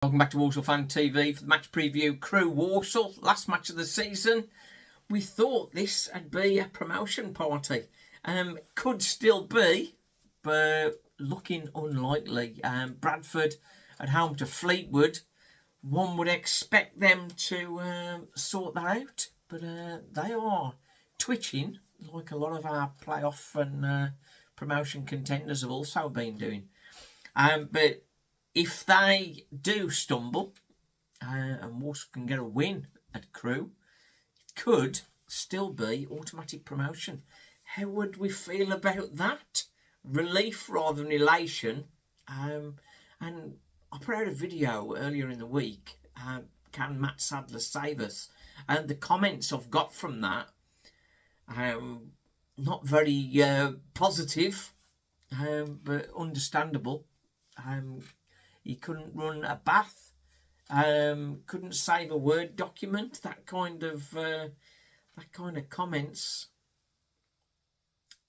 Welcome back to Walsall Fan TV for the match preview. Crewe Walsall, last match of the season. We thought this would be a promotion party. Could still be, but looking unlikely. Bradford at home to Fleetwood. One would expect them to sort that out, but they are twitching like a lot of our playoff and promotion contenders have also been doing. But if they do stumble and Walsall can get a win at Crewe, it could still be automatic promotion. How would we feel about that? Relief rather than elation. And I put out a video earlier in the week. Can Matt Sadler save us? And the comments I've got from that, not very positive, but understandable. He couldn't run a bath, couldn't save a Word document. That kind of comments.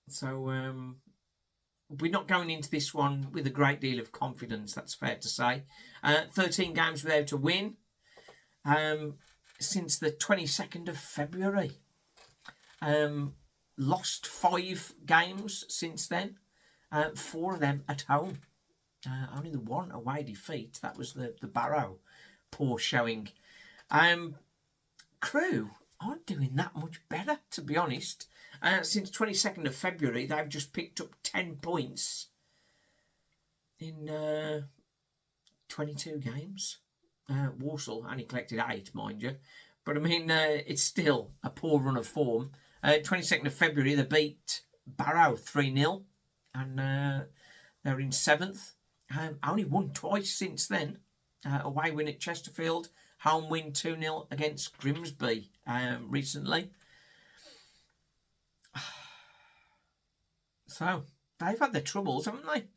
So we're not going into this one with a great deal of confidence. That's fair to say. 13 games without a win since the 22nd of February. Lost 5 games since then. 4 of them at home. Only the one away defeat. That was the Barrow. Poor showing. Crewe aren't doing that much better, to be honest. Since 22nd of February, they've just picked up 10 points in 22 games. Walsall only collected 8, mind you. But, I mean, it's still a poor run of form. 22nd of February, they beat Barrow 3-0. And they're in 7th. Only won twice since then. Away win at Chesterfield. Home win 2-0 against Grimsby recently. So, they've had their troubles, haven't they?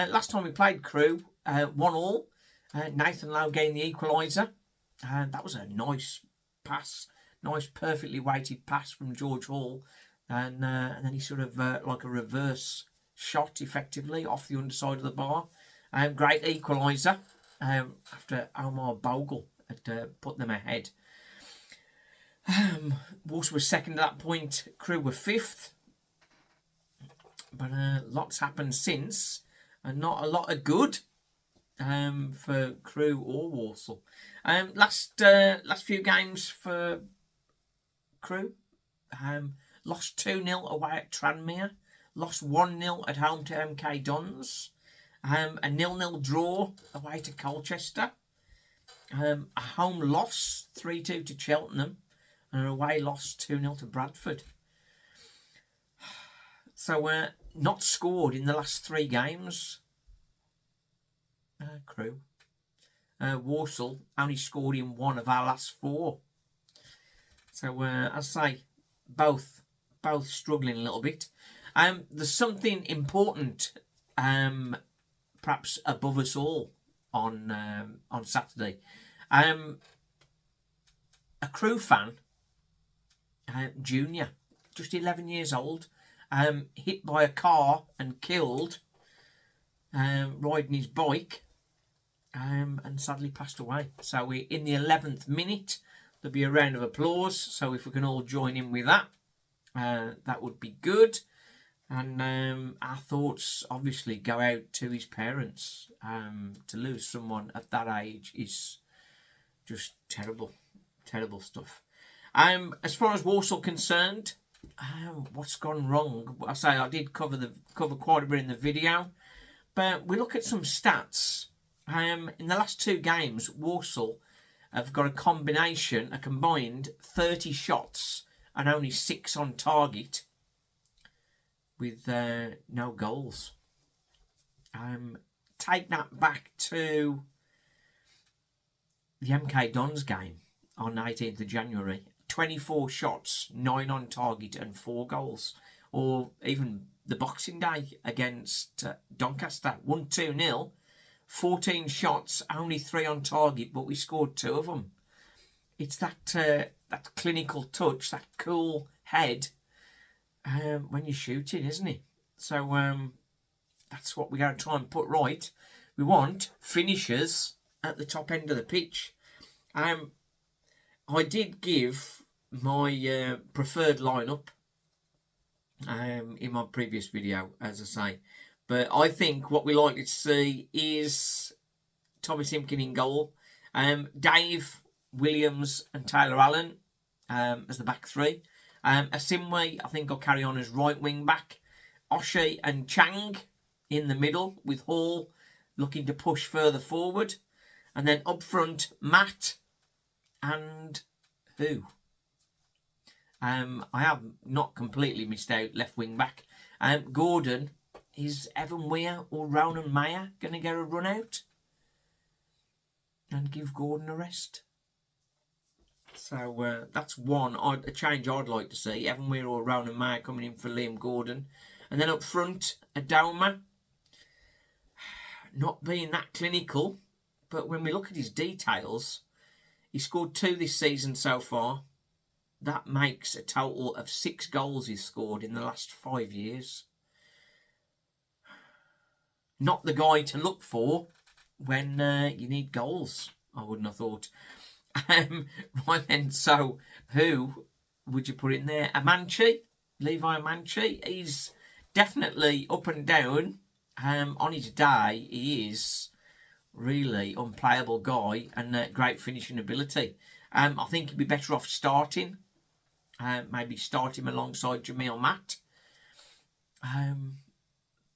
Last time we played Crewe, 1-1. Nathan Lowe gained the equaliser. That was a nice pass. Nice, perfectly weighted pass from George Hall. And then he sort of like a reverse shot, effectively, off the underside of the bar. Great equaliser after Omar Bogle had put them ahead. Walsall was second at that point. Crewe were 5th. But lots happened since. And not a lot of good for Crewe or Walsall. Last few games for Crewe. Lost 2-0 away at Tranmere. Lost 1-0 at home to MK Dons. A 0-0 draw away to Colchester. A home loss 3-2 to Cheltenham. And an away loss 2-0 to Bradford. So not scored in the last 3 games. Crewe. Walsall only scored in 1 of our last 4. So I say both struggling a little bit. There's something important, perhaps above us all, on Saturday. A Crewe fan, junior, just 11 years old, hit by a car and killed, riding his bike, and sadly passed away. So we're in the 11th minute. There'll be a round of applause. So if we can all join in with that, that would be good. And our thoughts obviously go out to his parents. To lose someone at that age is just terrible, terrible stuff. As far as Walsall concerned, what's gone wrong? I say I did cover quite a bit in the video, but we look at some stats. In the last 2 games, Walsall have got a combined 30 shots and only 6 on target, with no goals. Take that back to the MK Dons game on 18th of January. 24 shots, 9 on target and 4 goals. Or even the Boxing Day against Doncaster. Won 2-0. 14 shots, only 3 on target, but we scored 2 of them. It's that clinical touch, that cool head when you're shooting, isn't it? So that's what we got to try and put right. We want finishers at the top end of the pitch. I did give my preferred lineup in my previous video, as I say. But I think what we're likely to see is Thomas Himkin in goal. Dave, Williams and Taylor Allen as the back three. Asimwe, I think, will carry on as right wing back. Oshie and Chang in the middle, with Hall looking to push further forward. And then up front, Matt and who? I have not completely missed out left wing back. Gordon. Is Evan Weir or Ronan Mayer going to get a run out and give Gordon a rest? So that's a change I'd like to see. Evan Weir or Ronan Mayer coming in for Liam Gordon. And then up front, Adoma. Not being that clinical, but when we look at his details, he scored 2 this season so far. That makes a total of 6 goals he's scored in the last 5 years. Not the guy to look for when you need goals, I wouldn't have thought. Right then, so who would you put in there? Amanchi, Levi Amanchi. He's definitely up and down. On his day, he is really unplayable guy and great finishing ability. I think he'd be better off starting. Maybe start him alongside Jamil Matt.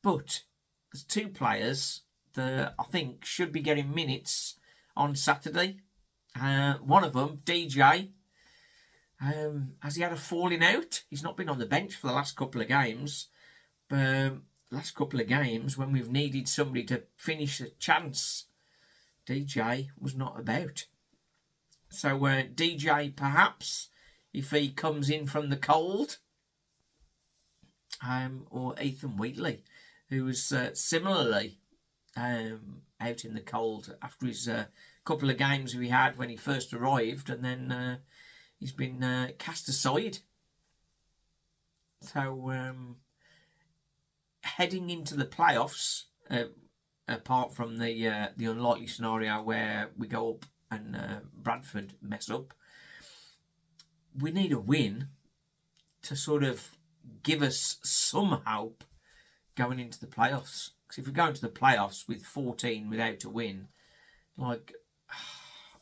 But there's 2 players that I think should be getting minutes on Saturday. One of them, DJ, has he had a falling out? He's not been on the bench for the last couple of games. But last couple of games, when we've needed somebody to finish a chance, DJ was not about. So DJ, perhaps, if he comes in from the cold, or Ethan Wheatley, who was similarly out in the cold after his couple of games we had when he first arrived, and then he's been cast aside. So heading into the playoffs, apart from the unlikely scenario where we go up and Bradford mess up, we need a win to sort of give us some hope going into the playoffs. Because if we go into the playoffs with 14 without a win, like,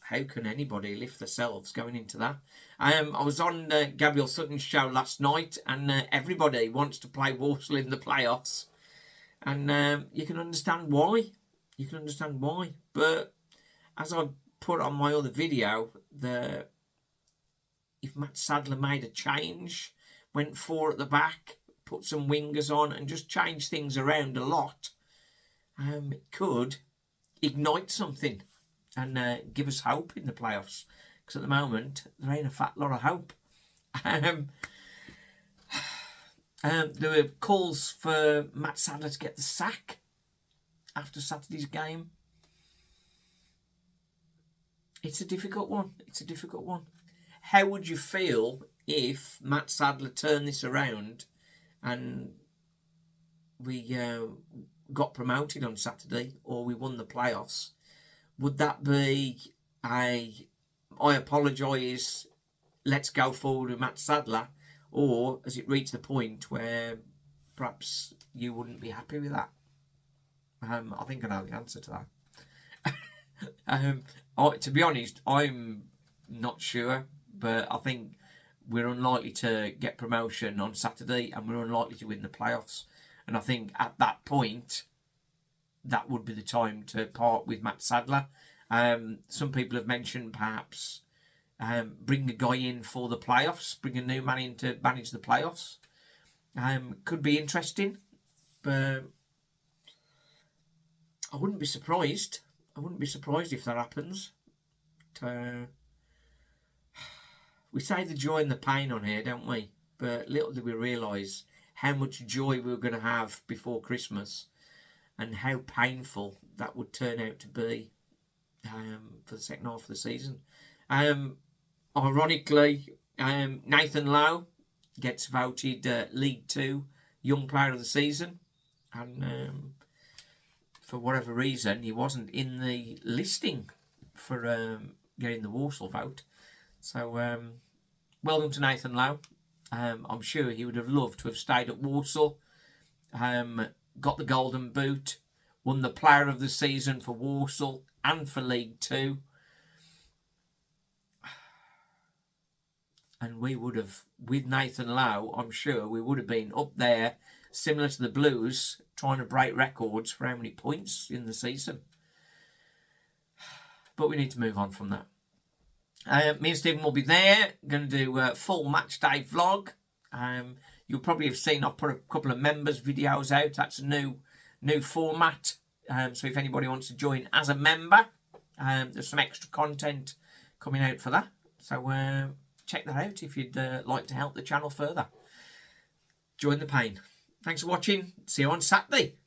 how can anybody lift themselves going into that? I was on Gabriel Sutton's show last night, and everybody wants to play Walsall in the playoffs. And you can understand why. You can understand why. But as I put on my other video, if Matt Sadler made a change, went 4 at the back, put some wingers on and just change things around a lot, it could ignite something and give us hope in the playoffs. Because at the moment, there ain't a fat lot of hope. There were calls for Matt Sadler to get the sack after Saturday's game. It's a difficult one. It's a difficult one. How would you feel if Matt Sadler turned this around and we got promoted on Saturday, or we won the playoffs? Would that be I apologise, let's go forward with Matt Sadler? Or has it reached the point where perhaps you wouldn't be happy with that? I think I know the answer to that. To be honest, I'm not sure, but I think we're unlikely to get promotion on Saturday, and we're unlikely to win the playoffs. And I think at that point, that would be the time to part with Matt Sadler. Some people have mentioned perhaps bring a guy in for the playoffs, bring a new man in to manage the playoffs. Could be interesting, but I wouldn't be surprised. I wouldn't be surprised if that happens. We say the joy and the pain on here, don't we? But little do we realise how much joy we were going to have before Christmas and how painful that would turn out to be for the second half of the season. Ironically, Nathan Lowe gets voted League 2 Young Player of the Season. And for whatever reason, he wasn't in the listing for getting the Walsall vote. So well done to Nathan Lowe. I'm sure he would have loved to have stayed at Walsall. Got the Golden Boot, won the Player of the Season for Walsall and for League Two. And we would have, with Nathan Lowe, I'm sure we would have been up there, similar to the Blues, trying to break records for how many points in the season. But we need to move on from that. Me and Stephen will be there, going to do a full match day vlog. You'll probably have seen I've put a couple of members videos out. That's a new format. So if anybody wants to join as a member, there's some extra content coming out for that. So check that out if you'd like to help the channel further. Join the pain. Thanks for watching. See you on Saturday.